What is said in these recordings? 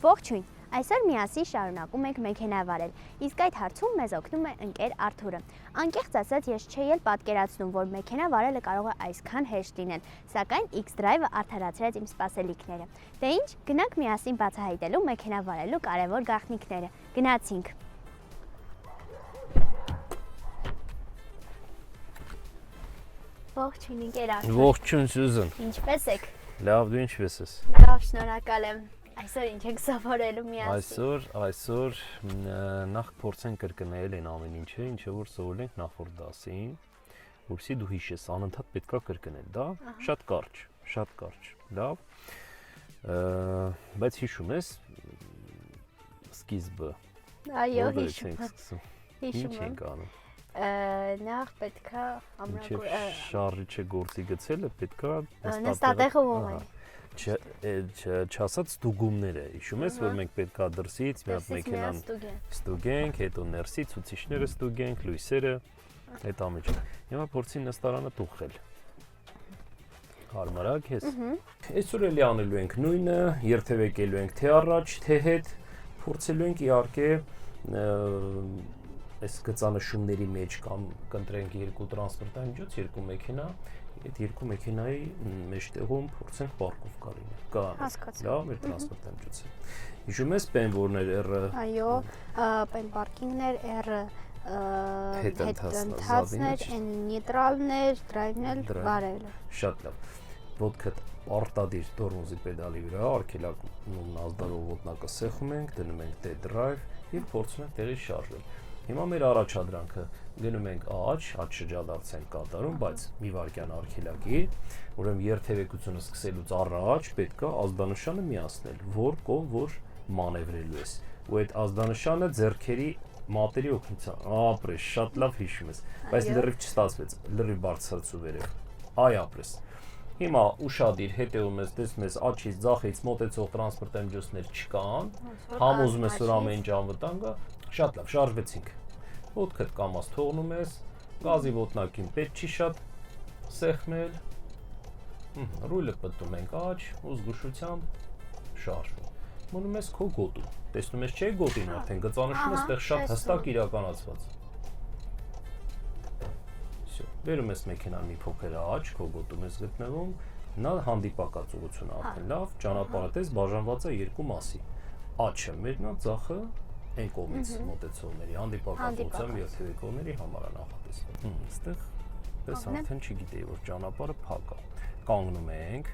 Ողջույն, այսօր միասին շարունակում ենք մեքենա վարել, իսկ այդ հարցում մեզ օգնում է ընկեր Արթուրը։ Անկեղծ ասած ես չէի էլ պատկերացնում, որ մեքենա վարելը կարող է այսքան հեշտ լինել, սակայն X-Drive-ը արդարացրեց իմ սպասելիքները։ Դե ինչ, գնանք միասին բացահայտելու մեքենա վարելու կարևոր գաղտնիքները։ Գնացինք։ Ողջույն, ընկեր Արթուր։ Ողջույն, Սյուզան։ Ինչպե՞ս եք։ Լավ, դու ինչպես ես։ Լավ, շնորհակալ եմ։ Այսօր ինչ եք սովորելու միասին։ Այսօր նախ փորձենք կրկնել այն ամեն ինչը որ սովորել ենք նախորդ դասին, որովհետեւ դու հիշես, անընդհատ պետքա կրկնել, դա շատ կարճ։ Լավ։ Բայց հիշում ես սկիզբը։ Այո, հիշում եմ։ Ինչ ենք անում։ Նախ պետքա շարժիչը գործի գցելը պետքա նստատեղը ում է։ Չասած ստուգումները, հիշում ես, որ մենք պետքա դրսից մի հատ մեքենան ստուգենք, հետո ներսից ցուցիչները ստուգենք, լույսերը, այդ ամենը։ Հիմա փորձի նստարանը տուխել։ Հարմարակ ես։ Այսօր էլի անելու ենք նույնը, երթևեկելու ենք թե առաջ, թե հետ, փորձելու ենք իհարկե այս գծանշումների մեջ կամ կընտրենք երկու տրանսպորտային միջոց, երկու մեքենա, այդ երկու մեքենայի մեջտեղում փորձենք պարկով կալինել։ Կա։ Լավ, մեր տրանսպորտային միջոցը։ Հիշում ես պեն որներ R-ը։ Այո, պեն պարկինգներ, R-ը հետընթացներ, նեյտրալներ, դրայվներ, վարելը։ Շատ լավ։ Ոտքդ արտադիր տորմոզի պեդալի վրա, արգելակում ազդարով ոտնակը սեղում ենք, դնում ենք դե դրայվ եւ փորձում ենք տեղից շարժել։ Հիմա մեր առաջադրանքը գնում ենք աջ շրջադարձ ենք կատարում, բայց մի վայրկյան արգելակի, ուրեմն երթևեկությունը սկսելուց առաջ պետք է ազդանշանը միացնել, որ կողմ որ մանևրելու ես։ Ու այդ ազդանշանը ձեռքերի մատերի օգնությամբ, ապրես, շատ լավ հիշում ես, բայց լրիվ չստացվեց, լրիվ բարձրացու վերև։ Այ ապրես։ Հիմա ուշադիր հետևում ես, տեսնում ես աչքից ձախից մոտեցող տրանսպորտային միջոցներ չկան, համոզում ես որ ամեն ինչ անվտանգ է, շատ լավ, շարժվեցինք։ Ոտքդ կամաց թողնում ես, գազի ոտնակին պետք չի շատ սեղմել, ռուլը պտտում ենք աջ ու զգուշությամբ շարժվում։ Մնում ես քո գոտում, տեսնում ես չէ գոտին արդեն գծանշումը այդտեղ շատ հստակ իրականացված։ Վերում ես մեքենան մի փոքր աջ, քո գոտում ես գտնվում, նա հանդիպակաց ուղղությունը արդեն լավ, ճանապարհը տես բաժանված է երկու մասի։ Աչը մերնա, ձախը այն կողմից մոտեցողների, հանդիպակաց ուղղությամբ երթևեկողների համար է նախատեսված։ Այստեղ դες արդեն չգիտեի որ ճանապարհը փակ է։ Կանգնում ենք,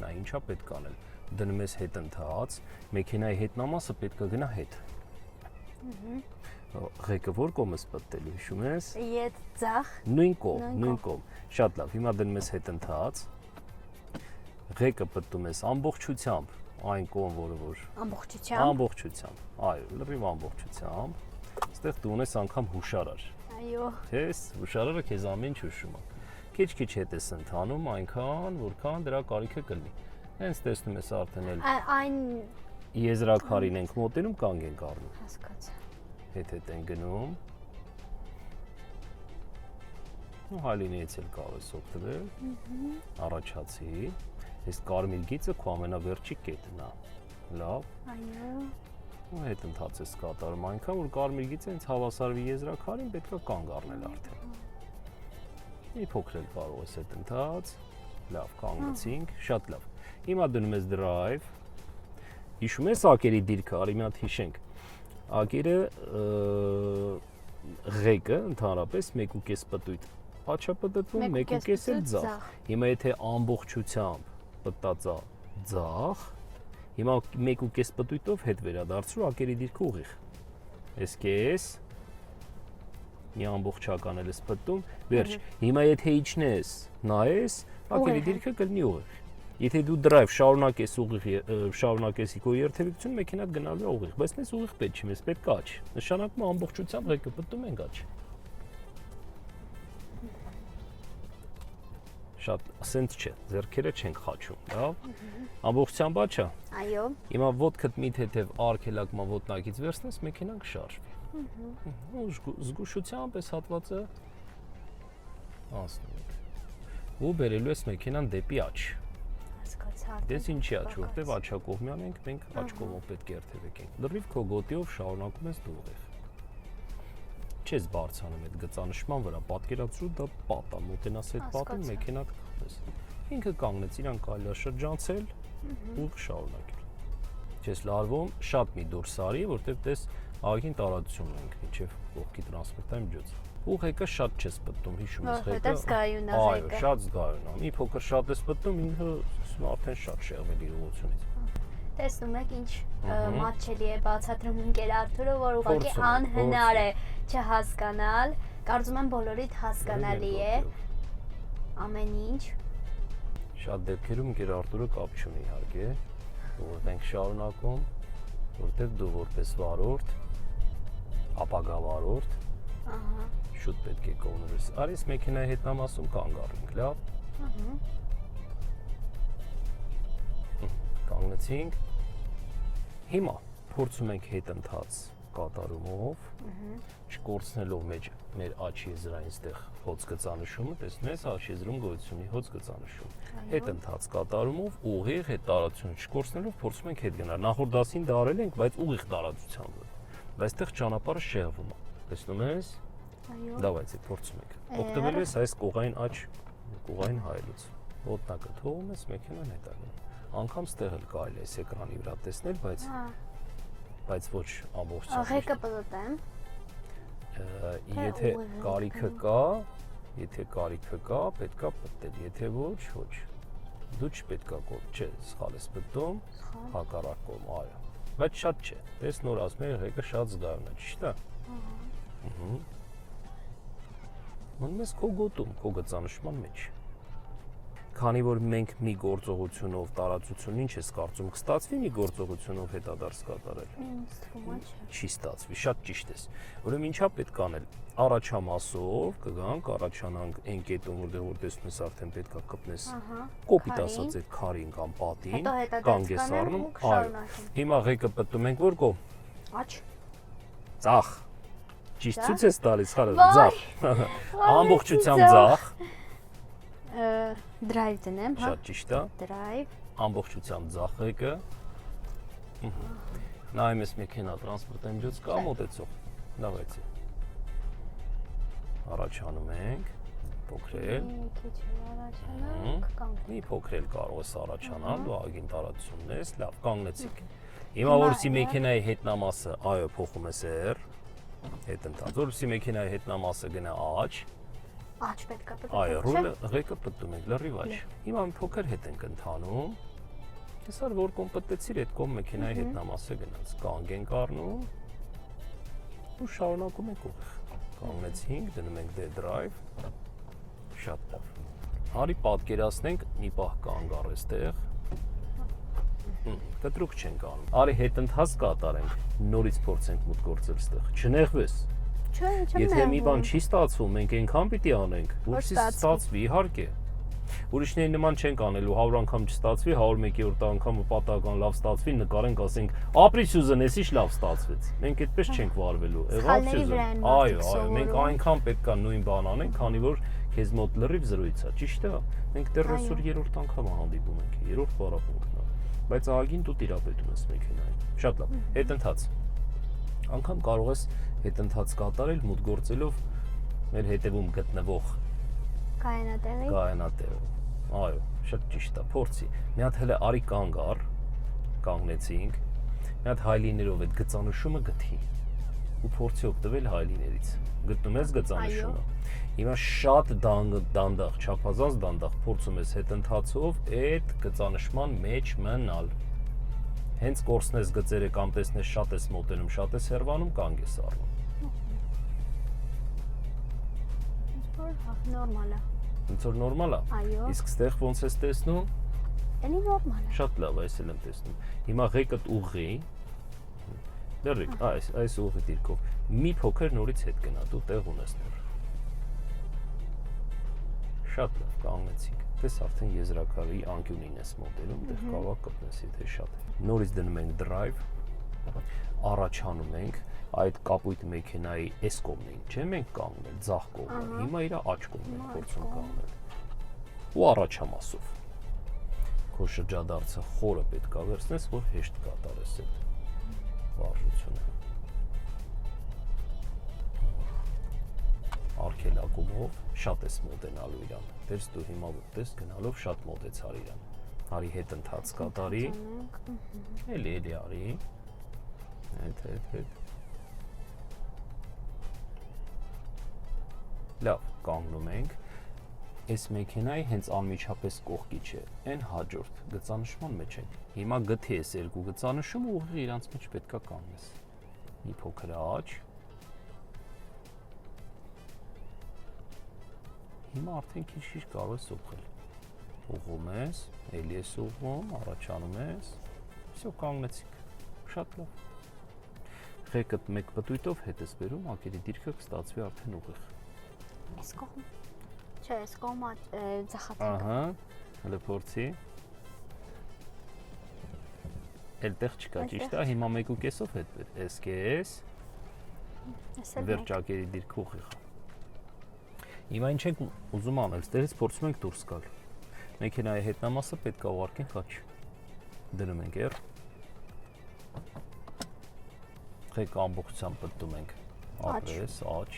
նա ինչա պետք է անել։ Դնում ես հետընթաց, մեքենայի հետնամասը պետք է գնա հետ։ Ղեկը որ կողմ ես պտտելու, հիշում ես։ Ետ ձախ։ Նույն կողմ։ Շատ լավ, հիմա դնում ես հետընթաց։ Ղեկը պտտում ես ամբողջությամբ, այն կողմ, որը որ ամբողջությամբ։ Այո, լրիվ ամբողջությամբ։ Այստեղ դու ունես անգամ հուշարար։ Այո։ Ես հուշարարը քեզ ամեն ինչ հուշում է։ Քիչ հետ ես ընթանում, այնքան, որքան դրա կարիքը կլինի։ Հենց տեսնում ես արդեն այն եզրակարին ենք մոտենում, կանգ ենք առնում։ Հասկացա։ Հետ են գնում։ Ու հալինից էլ կարող ես օգտվել։ Առաջացի։ Այս կարմիր գիծը քո ամենավերջի կետն է։ Լավ։ Այո։ Ու հետ ընթաց ես կատարում այնքան որ կարմիր գիծը ինձ հավասարվի եզրակարին, պետք է կանգ առնել արդեն։ Մի փոքր էլ կարող ես հետ ընթաց։ Լավ, կանգնեցինք, շատ լավ։ Հիմա դնում ես drive։ Հիշում ես ակերի դիրքը, արի մի հատ հիշենք։ Ակերը ղեկը ընդհանրապես 1.5 պտույտ աչապտտվում, 1.5 էլ ձախ։ Հիմա եթե ամբողջությամբ պտտած է ձախ, հիմա 1.5 պտույտով հետ վերադարձրու ակերի դիրքը ուղիղ։ Ես կես մի ամբողջական էլ ես պտտում, վերջ։ Հիմա եթե իջնես, նայես, ակերի դիրքը կլինի ուղիղ։ Եթե դու drive շարունակես քո երթևեկությունը, մեքենադ գնալու է ուղիղ, բայց մեզ ուղիղ պետք չի, մեզ պետք է աջ։ Նշանակում է ամբողջությամբ ղեկը պտտում ենք աջ։ Շատ ասենց չէ, ձեռքերը չենք խաչում, լավ։ Ամբողջությամբ աջ է։ Այո։ Հիմա ոտքդ մի թեթև արգելակման ոտնակից վերցնես, մեքենան կշարժվի։ Ու զգուշությամբ այս հատվածը անցնում է։ Ու բերելու ես մեքենան դեպի աջ։ Հասկացա։ Դες ինչի աչ, որտեվ աչակողմյան ենք, մենք աչ կողմով պետք է երթևեկենք։ Լրիվ քո գոտիով շարունակում ես դու ուղիղ։ Չես բարձանում այդ գծանշման վրա, պատկերացրու դա պատ է, մոտենաս այդ պատին մեքենատ կխփես։ Ինքը կանգնեց, իրան կարելի է շրջանցել, ուղիղ շարունակել։ Չես լարվում, շատ մի դուրս արի, որտեվ դες աղին տարածություն ունենք մինչև կողքի տրանսպորտային միջոցը։ Ուղեկը շատ չես պտտում, հիշում ես հետո զգայուն է այո, շատ զգայուն է։ Մի փոքր շատ ես պտտում, ինքը արդեն շատ շեղվել իր ուղղությունից։ Տեսնում եք ինչ մատչելի է բացատրում ընկեր Արթուրը, որ ուղղակի անհնար է չհասկանալ։ Կարծում եմ բոլորիդ հասկանալի է ամեն ինչ։ Շատ դեպքերում ընկեր Արթուրը կապ չունի իհարկե, որ մենք շարունակում, որտեղ դու որպես վարորդ, ապագա վարորդ, շուտ պետք է կողմնորես։ Արիս մեքենայի հետնամասում կանգ առինք, լավ։ Կանգնեցինք։ Հիմա փորձում ենք հետընթաց կատարումով, չկորցնելով մեր աչ եզրային ստեղ հոծ գծանշումը, տեսնում ես աչ եզրում գոյություն ունի հոծ գծանշում։ Հետընթաց կատարումով ուղիղ այդ տարածությունը չկորցնելով փորձում ենք հետ գնալ։ Նախորդ դասին դա արել ենք, բայց ուղիղ տարածությամբ։ Բայց այդտեղ ճանապարհը շեղվում է։ Տեսնում ես։ Այո։ Դավայցի փորձում ենք։ Օգտվել ես այս կողային աչ, կողային հայելուց։ Ոտնակը թողում ես, մեքենան հետ է գնում։ Անկամ ստեղ էլ կարելի է այս էկրանի վրա տեսնել, բայց ոչ ամբողջությամբ։ Աղեկը պտտեմ։ Եթե կարիքը կա, պետքա պտտել, եթե ոչ, ոչ։ Դու չպետքա չէ, սխալ ես պտտում, հակառակ կողմ, այո։ Բայց շատ չէ։ Տես նոր ասում եմ, ղեկը շատ զգայուն է, ճիշտ է։ Մնում ես քո գոտում, քո գծանշման մեջ։ Քանի որ մենք մի գործողությունով տարածություն ինչ ես կարծում կստացվի մի գործողությունով հետադարձ կատարել։ Չի ստացվի, շատ ճիշտ ես։ Ուրեմն ինչա պետք անել։ Առաջամասով կգանք, առաջանանք այն կետում, որտեղ տեսնում ես արդեն պետքա կպնես կոպիտ ասած այդ քարին կամ պատին, կանգ ես առնում, այո։ Հիմա ղեկը պտտում ենք որ կողմ։ Աչ։ Ձախ։ Ճիշտ ցույց ես տալիս, խարը, ձախ։ Ամբողջությամբ ձախ։ Drive դնեմ, հա։ Շատ ճիշտ է։ Drive։ Ամբողջությամբ ձախ ղեկը։ Նայում ես մեքենա տրանսպորտային միջոց կա մոտեցող։ Լավացի։ Առաջանում ենք, փոքրել։ Մի փոքրել կարող ես առաջանալ, դու ագին տարածությունն ես, լավ, կանգնեցիք։ Հիմա որսի մեքենայի հետնամասը, այո, փոխում ես R, հետընթաց։ Որսի մեքենայի հետնամասը գնա աչ։ Աչ պետքա պտտել։ Այո, ռուլը ղեկը պտտում ենք, լրիվ աչ։ Հիմա մի փոքր հետ ենք ընթանում։ Այսօր որ կողմ պտտեցիր, այդ կողմ մեքենայի հետնամասը գնաց։ Կանգ ենք առնում։ Ու շարունակում ենք ուղիղ։ Կանգնեցինք, դնում ենք դե drive։ Շատ լավ։ Արի պատկերացնենք մի պահ կանգ առ այստեղ։ Կտրուկ չենք անում։ Արի հետընթաց կատարենք։ Նորից փորձենք մուտք գործել այստեղ։ Չնեղվես։ Չէ, չեմ Եթե մի բան չի ստացվում, մենք այնքան պիտի անենք, որպեսզի ստացվի, իհարկե։ Ուրիշների նման չենք անելու, 100 անգամ չստացվի, 101-րդ անգամը պատահական լավ ստացվի, նկարենք, ասենք, ապրի Սյուզան, էս ինչ լավ ստացվեց։ Մենք այդպես չենք վարվելու։ Եղավ Սյուզան։ Այո, մենք այնքան պետքա նույն բան անենք, քանի որ քեզ մոտ լրիվ զրույց է, ճիշտ է։ Մենք դեռ այսօր 3-րդ անգամ հանդիպում ենք, 3-րդ պարապմունքն է։ Բայց ահագին դու տիրապետում ես մեքենային։ Շատ լավ։ Հետընթաց։ Անկամ կարող ես հետընթաց կատարել մուտք գործելով մեր հետևում գտնվող կայանատեղի։ Այո, շատ ճիշտ է, փորձի։ Մի հատ հələ արի կանգ առ, կանգնեցինք։ Մի հատ հայլիներով այդ գծանշումը գթի։ Ու փորձի օգտվել հայլիներից։ Գտնում ես գծանշումը։ Հիմա շատ դանդաղ, չափազանց դանդաղ փորձում ես հետընթացով այդ գծանշման մեջ մնալ։ Հենց կորցնես գծերը կամ տեսնես շատ ես մոտենում, շատ ես հեռվանում, կանգ ես առնում։ Նորմալ է։ Ոնց որ նորմալ է։ Այո։ Իսկ ստեղ ոնց ես տեսնում։ Էլի նորմալ է։ Շատ լավ, այս էլ եմ տեսնում։ Հիմա ղեկդ ուղղի։ Լրիվ, այս ուղղի դիրքով։ Մի փոքր նորից հետ գնա, դու տեղ ունես դեռ։ Շատ լավ, կանգնեցինք։ Դες արդեն եզրակալի անկյունին ես մոտենում, դեռ կարող կպնես, եթե շատ է։ Նորից դնում ենք drive, առաջանում ենք, այդ կապույտ մեքենայի այս կողմն ենք, չէ՞ մենք կանգնել, ձախ կողմը։ Հիմա իր աչ կողմն ենք փորձում կանգնել։ Ու առաջամասով։ քո շրջադարձը խորը պետք է վերցնես, որ հեշտ կատարես այդ վարժությունը։ Արգելակումով շատ ես մոտենալու իրան։ Դες դու հիմա դες գնալով շատ մոտեցար իրան։ Արի հետ ընթաց կատարի։ Էլի արի։ Հետ։ Լավ, կանգնում ենք։ Այս մեքենայի հենց անմիջապես կողքի չէ, այն հաջորդ գծանշման մեջ ենք։ Հիմա գտի ես երկու գծանշումը ուղիղ իրանց մեջ պետքա կանգնես։ Մի փոքր աջ։ Հիմա արդեն քիչ կարող ես ուղղել։ Ուղղում ես, էլի ես ուղղում, առաջանում ես։ Всё, կանգնեցիք։ Շատ լավ։ Ղեկդ մեկ պտույտով հետ ես բերում, ակերի դիրքը կստացվի արդեն ուղիղ։ Այս կողմ։ Չէ, այս կողմը ձախատենք։ Ահա, հələ փորձի։ Այդտեղ չկա, ճիշտ է, հիմա 1.5-ով հետ բեր։ Էս կես։ Վերջակերի դիրքը ուղիղ։ Հիմա ինչ ենք ուզում անել, ստերից փորձում ենք դուրս գալ։ Մեքենայի հետնամասը պետք է ուղարկենք աջ։ Դնում ենք եր։ Ղեկ ամբողջությամբ պտտում ենք ապրես, աջ։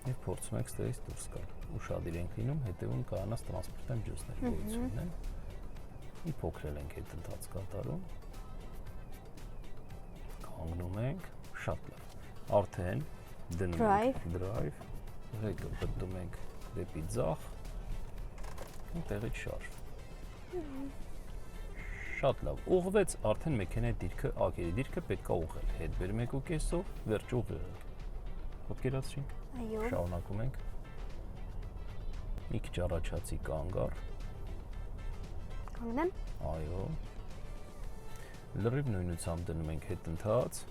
Եվ փորձում ենք ստերից դուրս գալ։ Ուշադիր ենք լինում, հետևում կանանց տրանսպորտային ջոցներ գոյություն են։ Մի փոքր ենք հետ ընթաց կատարում։ Կանգնում ենք, շատ լավ։ Արդեն դնում ենք drive, ղեկը պտտում ենք դեպի ձախ, ու տեղից շարժ։ Շատ լավ, ուղղվեց, արդեն մեքենայի դիրքը, ակերի դիրքը պետք է ուղղել, հետ բերում 1.5-ով, վերջ ուղղել։ Պատկերացրինք։ Այո։ Շարունակում ենք։ Մի քիչ առաջացի կանգար։ Կանգնեմ։ Այո։ Լրիվ նույնությամբ դնում ենք հետ ընթաց։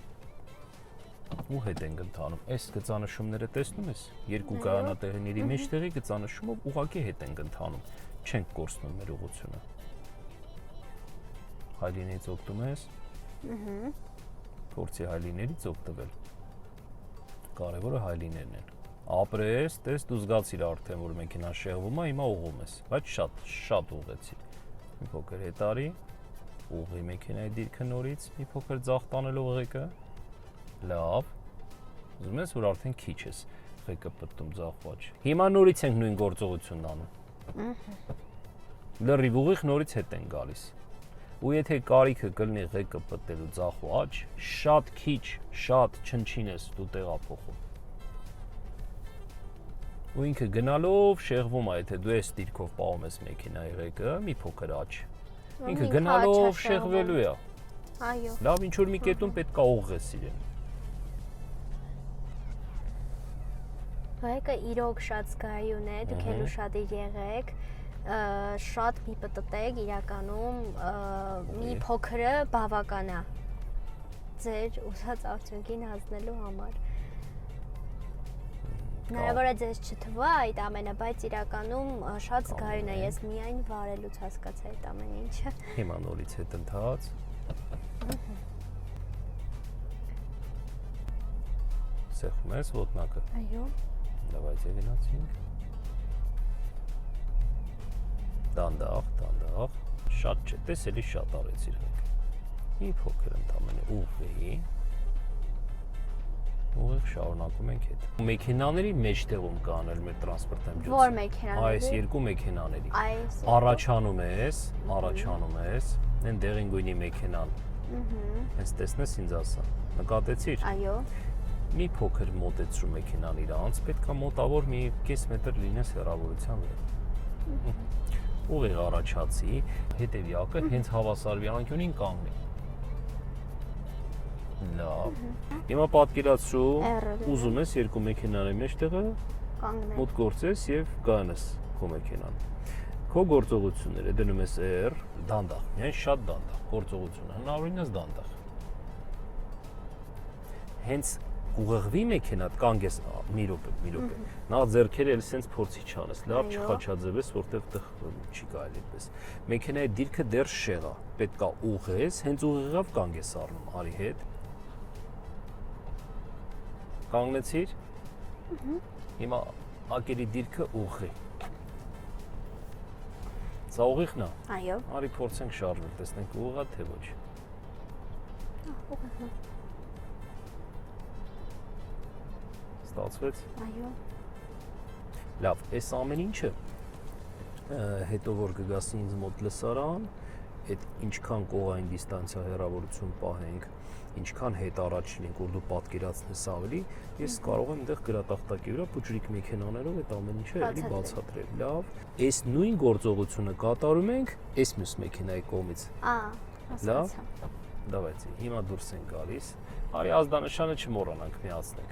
Ու հետ ենք ընթանում։ Այս գծանշումները տեսնում ես, երկու կայանատեղիների մեջտեղի գծանշումով ուղղակի հետ ենք ընթանում։ Չենք կորցնում մեր ուղղությունը։ Հայլիներից օգտվում ես։ Փորձի հայլիներից օգտվել։ Կարևորը հայլիներն են։ Ապրես, տես դու զգացիր արդեն, որ մեքենան շեղվում է, հիմա ուղղում ես, բայց շատ ուղղեցի։ Մի փոքր հետ արի, ուղղի մեքենայի դիրքը նորից, մի փոքր ձախ տանելով ղեկը։ Լավ։ Ուզում ես, որ արդեն քիչ ես ղեկը պտտում ձախ աջ։ Հիմա նորից ենք նույն գործողությունն անում։ Լրիվ ուղիղ նորից հետ են գալիս։ Ու եթե կարիքը կլինի ղեկը պտտելու ձախ ու աջ, շատ քիչ, շատ չնչին ես դու տեղափոխում։ Ու ինքը գնալով շեղվում է, եթե դու այս դիրքով պահում ես մեքենայի ղեկը, մի փոքր աջ։ Ինքը գնալով շեղվելու է։ Այո։ Լավ, ինչ որ մի կետում պետք է ուղղես իրեն։ Ղեկը իրոք շատ զգայուն է, դուք էլ ուշադիր եղեք, շատ մի պտտեք, իրականում մի փոքրը բավական է ձեր ուզած արդյունքին հասնելու համար։ Հնարավոր է ձեզ չթվա այդ ամենը, բայց իրականում շատ զգայուն է, ես միայն վարելուց հասկացա այդ ամեն ինչը։ Հիմա նորից հետ ընթաց։ Սեղմում ես ոտնակը։ Այո։ Давайте գնացինք։ Դանդաղ, շատ չէ, տեսելի շատ արեցիր ղեկը։ Մի փոքր ընդամենը ուղղի։ Ուղիղ շարունակում ենք հետ։ Մեքենաների մեջտեղում կանել մեր տրանսպորտային ջոցը։ Որ մեքենաների։ Այս երկու մեքենաների։ Այս Առաջանում ես, այն դեղին գույնի մեքենան։ Հենց տեսնես ինձ ասա։ Նկատեցիր։ Այո։ Մի փոքր մոտեցրու մեքենան իրանց, պետքա մոտավոր մի 5 մետր լինես հեռավորության վրա։ Ուղիղ առաջացի, հետևյակը հենց հավասարվի անկյունին կանգնի։ Լավ։ Հիմա պատկերացրու, ուզում ես երկու մեքենաների մեջտեղը մոտ գործես եւ կանես քո մեքենան։ Քո գործողությունները դնում ես R, դանդաղ, միայն շատ դանդաղ գործողությունը, հնարավորինս դանդաղ։ Հենց ուղղվի մեքենատ կանգես մի րոպե։ Նախ ձեռքերը էլ սենց փորձի չանես, լավ չխաչաձևես, որտեղ չի կարելի այդպես։ Մեքենայի դիրքը դեռ շեղա, պետք է ուղղես, հենց ուղիղավ կանգես առնում, արի հետ։ Կանգնեցիր։ Հիմա ակերի դիրքը ուղղի։ Սա ուղիղն է։ Այո։ Արի փորձենք շարժվել, տեսնենք ուղիղ է թե ոչ։ Ուղիղն է։ Ստացվեց։ Այո։ Լավ, այս ամեն ինչը հետո որ կգաս ինձ մոտ լսարան, այդ ինչքան կողային դիստանցիա հեռավորություն պահենք, ինչքան հետ առաջ լինենք, որ դու պատկերացնես ավելի, ես կարող եմ այնտեղ գրատախտակի վրա փոճրիկ մեքենաներով այդ ամեն ինչը էլի բացատրել։ Լավ, այս նույն գործողությունը կատարում ենք այս մյուս մեքենայի կողմից։ Լավ։ Դավայցի, հիմա դուրս ենք գալիս։ Արի ազդանշանը չմոռանանք միացնենք։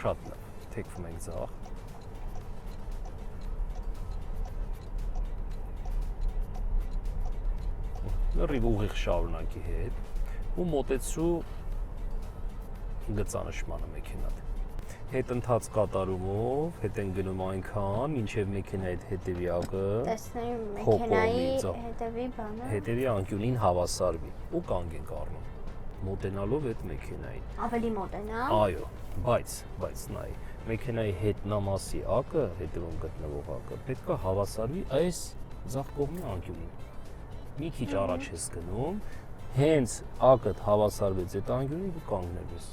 Շատ լավ, թեքվում ենք ձախ։ Լրիվ ուղիղ շարունակի հետ ու մոտեցրու գծանշմանը մեքենատ։ Հետ ընթաց կատարումով, հետ են գնում այնքան, մինչև մեքենայի հետևյակը տեսնեմ մեքենայի հետևի բանը։ Հետևի անկյունին հավասարվի ու կանգ ենք առնում, մոտենալով այդ մեքենային։ Ավելի մոտենա։ Այո, բայց նայ, մեքենայի հետնամասի ակը, հետևում գտնվող ակը, պետք է հավասարվի այս ձախ կողմի անկյունին։ Մի քիչ առաջ ես գնում, հենց ակդ հավասարվեց այդ անկյունին դու կանգնել ես։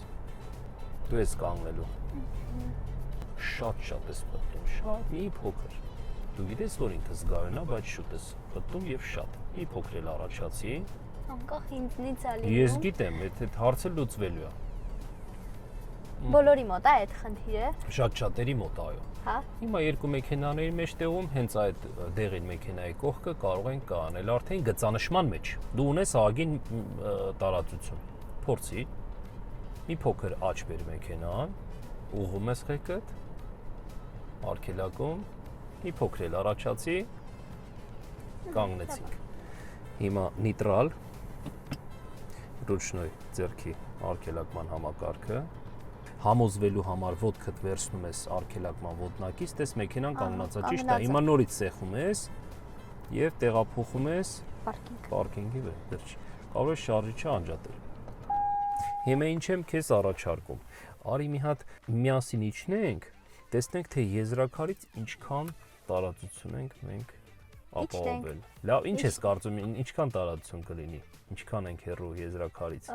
Դու ես կանգնելու։ Շատ ես պտտում, շատ մի փոքր։ Դու գիտես, որ ինքը զգայուն է, բայց շուտ ես պտտում եւ շատ։ Մի փոքր էլ առաջացի։ Անկախ ինձնից է լինում։ Ես գիտեմ, այդ հարցը լուծվելու է։ Բոլորի մոտ է այդ խնդիրը։ Շատ-շատերի մոտ, այո։ Հա։ Հիմա երկու մեքենաների մեջտեղում հենց այդ դեղին մեքենայի կողքը կարող ենք կանել արդեն գծանշման մեջ։ Դու ունես ագին տարածություն։ Փորձի։ Մի փոքր աճ բեր մեքենան, ուղղում ես ղեկդ, արգելակում, մի փոքր էլ առաջացի, կանգնեցինք։ Հիմա նիտրալ, ռուչնոյ ձեռքի արգելակման համակարգը, համոզվելու համար ոտքդ վերցնում ես արգելակման ոտնակից, տես մեքենան կանգնած է, ճիշտ է, հիմա նորից սեղում ես եւ տեղափոխում ես պարկինգի վերջ։ Կարող ես շարժիչը անջատել։ Հիմա ինչ եմ քեզ առաջարկում։ Արի մի հատ միասին իջնենք, տեսնենք թե եզրակարից ինչքան տարածություն ենք մենք ապահովել։ Լավ, ինչ ես կարծում, ինչքան տարածություն կլինի, ինչքան ենք հեռու եզրակարից։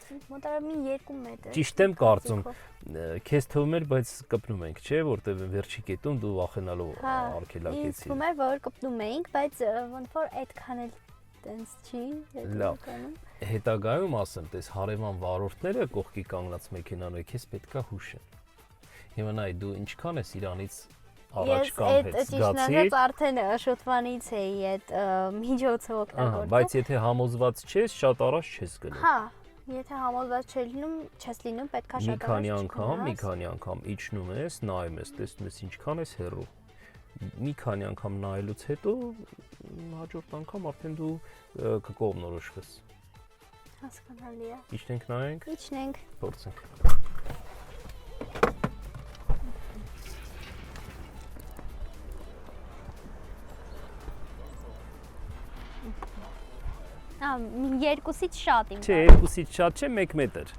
Մոտարը մի 2 մետր։ Ճիշտ եմ կարծում, քեզ թվում էր, բայց կպնում ենք, չէ, որտեղ վերջի կետում դու վախենալով արգելակեցի։ Ինձ թվում էր, որ կպնում էինք, բայց ոնց որ այդքան էլ տենց չի։ Լավ։ Հետագայում ասեմ, տես հարևան վարորդները կողքի կանգնած մեքենաները քեզ պետքա հուշեն։ Հիմա նայ դու ինչքան ես իրանից առաջ կանգնեց զգացի։ Ես արդեն շոթվանից էի այդ միջոցը օգտագործում։ Բայց եթե համոզված չես, շատ առաջ չես գնում։ Հա, եթե համոզված չես լինում, պետքա շատ առաջ մի քանի անգամ իջնում ես, նայում ես, տեսնում ես ինչքան ես հեռու։ Մի քանի անգամ նայելուց հետո հաջորդ անգամ արդեն դու կկողմնորոշվես։ Հասկանալի է։ Իջնենք նայենք։ Իջնենք։ Փորձենք։ Երկուսից շատ ինքը։ Չէ, երկուսից շատ չէ, 1 մետր։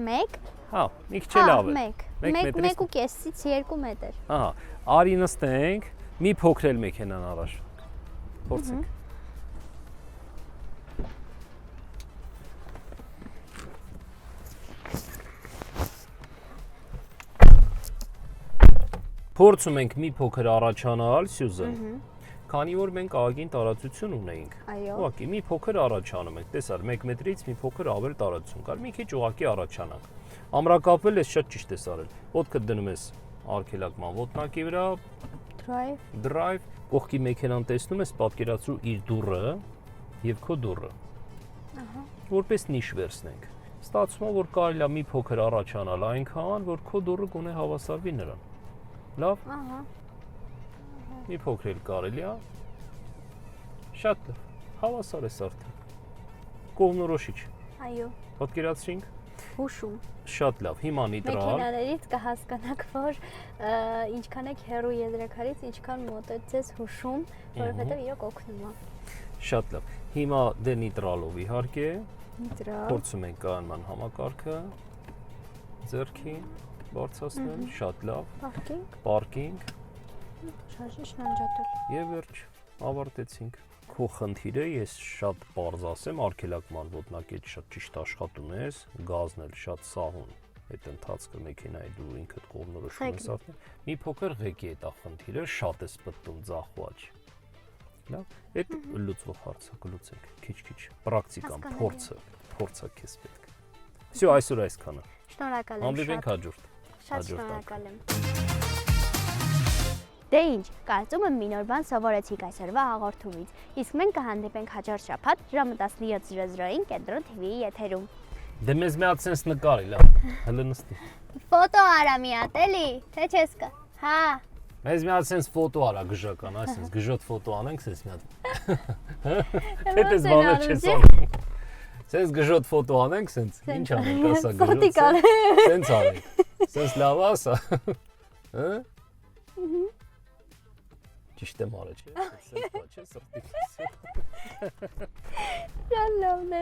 1։ Հա, մի քիչ էլ ավել։ 1.5-ից 2 մետր։ Ահա, արի նստենք, մի փոքր էլ մեքենան առաջ։ Փորձենք։ Փորձում ենք մի փոքր առաջանալ Սյուզան։ Քանի որ մենք ագին տարածություն ունեինք։ Այո։ Ուղղակի մի փոքր առաջանում ենք, տեսար 1 մետրից մի փոքր ավել տարածություն կար, մի քիչ ուղղակի առաջանանք։ Ամրակապվել ես շատ ճիշտ ես արել։ Ոտքդ դնում ես արգելակման ոտնակի վրա, drive, կողքի մեքենան տեսնում ես, պատկերացրու իր դուռը եւ քո դուռը։ Ահա։ Որպես նիշ վերցնենք։ Ստացվում է, որ կարելի է մի փոքր առաջանալ այնքան, որ քո դուռը գոնե հավասարվի նրան։ Լավ։ Ահա։ Մի փոքր էլ կարելի է։ Շատ լավ։ Հավասար ես արդեն։ Կողմնորոշիչ։ Այո։ Պատկերացրինք։ Հուշում։ Շատ լավ։ Հիմա նիտրալ։ Մեքենաներից կհասկանաք, որ ինչքան եք հեռու եզրակարից, ինչքան մոտ ես հուշում, որովհետև իրոք օգնում է։ Շատ լավ։ Հիմա դե նիտրալով իհարկե։ Նիտրալ։ Փորձում ենք կանոնման համակարգը ձեռքի բարձրացնել, շատ լավ։ Պարկինգ։ Պարկինգ։ Շարժիչն անջատել։ Եվ վերջ, ավարտեցինք։ Քո խնդիրը ես շատ բարձ ասեմ, արգելակման ոտնակետ շատ ճիշտ աշխատում ես, գազն էլ շատ սահուն։ Այդ ընթացքը մեքենայի դու ինքդ կողմնորոշում ես արդեն։ Մի փոքր ղեկի է դա խնդիրը, շատ ես պտտում ձախուաճ։ Լավ, այդ լուծվող հարցը կլուծենք քիչ-քիչ։ Պրակտիկան, փորձը քեզ պետք է։ Всё, այսօր այսքանը։ Շնորհակալ եմ։ Հանդիպենք հաջորդ։ Շատ շնորհակալ եմ։ Դե ինչ, կարծում եմ մի նոր բան սովորեցիք այսօրվա հաղորդումից։ Իսկ մենք կհանդիպենք հաջորդ շաբաթ ժամը 17:00-ին Կենտրոն TV-ի եթերում։ Դե մեզ մի հատ sense նկարի, լավ։ Հələ նստի։ Ֆոտո արա մի հատ, էլի, թե չես կա։ Հա։ Մեզ մի հատ sense ֆոտո արա գժական, այսինքն գժոտ ֆոտո անենք sense մի հատ։ Թե դες բանը չես անում։ Sense գժոտ ֆոտո անենք sense։ Ինչ անենք, ասա գժոտ։ Sense անենք։ Sense լավ ասա։ Հա։ Ճիշտ եմ արել, չէ՞։ Sense բա չէ, սրտի։ Շատ լավն է։